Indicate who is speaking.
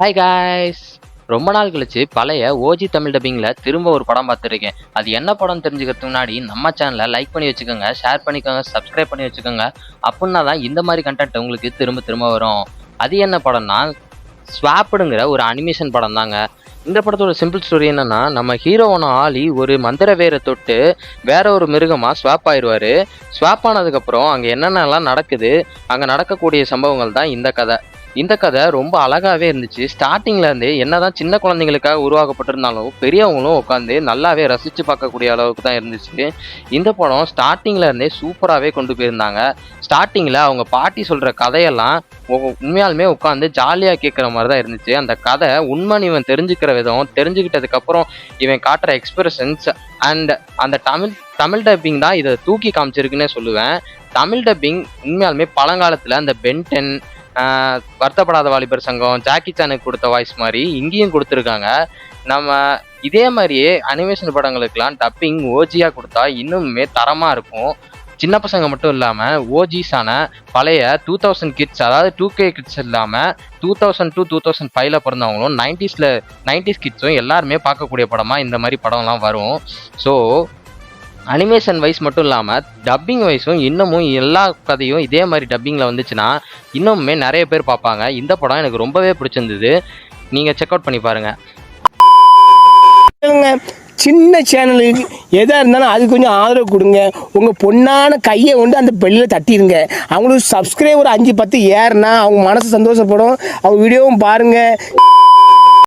Speaker 1: Hi guys. ரொம்ப நாள் கழிச்சு பழைய ஓஜி தமிழ் டப்பிங்கில் திரும்ப ஒரு படம் பார்த்துருக்கேன். அது என்ன படம்னு தெரிஞ்சுக்கிறதுக்கு முன்னாடி நம்ம சேனலை லைக் பண்ணி வச்சுக்கோங்க, ஷேர் பண்ணிக்கோங்க, சப்ஸ்கிரைப் பண்ணி வச்சுக்கோங்க. அப்படின்னா தான் இந்த மாதிரி கண்டென்ட் உங்களுக்கு திரும்ப திரும்ப வரும். அது என்ன படம்னா ஸ்வாப்டுங்கிற ஒரு அனிமேஷன் படம் தாங்க. இந்த படத்தோட சிம்பிள் ஸ்டோரி என்னன்னா, நம்ம ஹீரோவான ஆலி ஒரு மந்திர வேரை தொட்டு வேற ஒரு மிருகமாக ஸ்வாப் ஆயிடுவார். ஸ்வாப் ஆனதுக்கப்புறம் அங்கே என்னென்னலாம் நடக்குது, அங்கே நடக்கக்கூடிய சம்பவங்கள் தான் இந்த கதை. இந்த கதை ரொம்ப அழகாவே இருந்துச்சு. ஸ்டார்டிங்ல இருந்தே என்னதான் சின்ன குழந்தைங்களுக்காக உருவாக்கப்பட்டிருந்தாலும் பெரியவங்களும் உட்காந்து நல்லாவே ரசிச்சு பார்க்கக்கூடிய அளவுக்கு தான் இருந்துச்சு. இந்த படம் ஸ்டார்டிங்ல இருந்தே சூப்பராகவே கொண்டு போயிருந்தாங்க. ஸ்டார்டிங்ல அவங்க பாட்டி சொல்ற கதையெல்லாம் உண்மையாலுமே உட்காந்து ஜாலியாக கேட்குற மாதிரி தான் இருந்துச்சு. அந்த கதை உண்மைன்னு இவன் தெரிஞ்சுக்கிற விதம், தெரிஞ்சுக்கிட்டதுக்கு அப்புறம் இவன் காட்டுற எக்ஸ்பிரஷன்ஸ் அண்ட் அந்த தமிழ் தமிழ் டப்பிங் தான் இதை தூக்கி காமிச்சிருக்குன்னே சொல்லுவேன். தமிழ் டப்பிங் உண்மையாலுமே பழங்காலத்தில் அந்த பென்டென், வருத்தப்படாத வாலிபர் சங்கம், ஜாக்கி சானுக்கு கொடுத்த வாய்ஸ் மாதிரி இங்கேயும் கொடுத்துருக்காங்க. நம்ம இதே மாதிரியே அனிமேஷன் படங்களுக்கெல்லாம் டப்பிங் ஓஜியாக கொடுத்தா இன்னுமே தரமாக இருக்கும். சின்ன பசங்க மட்டும் இல்லாமல் ஓஜிஸான பழைய 2000 கிட்ஸ், அதாவது 2K கிட்ஸ் இல்லாமல் 2000 to 2005 பிறந்தவங்களும் 90s கிட்ஸும் எல்லாருமே பார்க்கக்கூடிய படமாக இந்த மாதிரி படம்லாம் வரும். ஸோ அனிமேஷன் வைஸ் மட்டும் இல்லாமல் டப்பிங் வைஸும் இன்னமும் எல்லா கதையும் இதே மாதிரி டப்பிங்கில் வந்துச்சுன்னா இன்னுமே நிறைய பேர் பார்ப்பாங்க. இந்த படம் எனக்கு ரொம்பவே பிடிச்சிருந்தது. நீங்கள் செக் அவுட் பண்ணி பாருங்கள்.
Speaker 2: சின்ன சேனலுக்கு எதாக இருந்தாலும் அது கொஞ்சம் ஆதரவு கொடுங்க. உங்கள் பொண்ணான கையை கொண்டு அந்த பெல்லில் தட்டிடுங்க. அவங்களுக்கு சப்ஸ்கிரைபர் 5-10 ஏறுனா அவங்க மனசு சந்தோஷப்படும். அவங்க வீடியோவும் பாருங்கள்.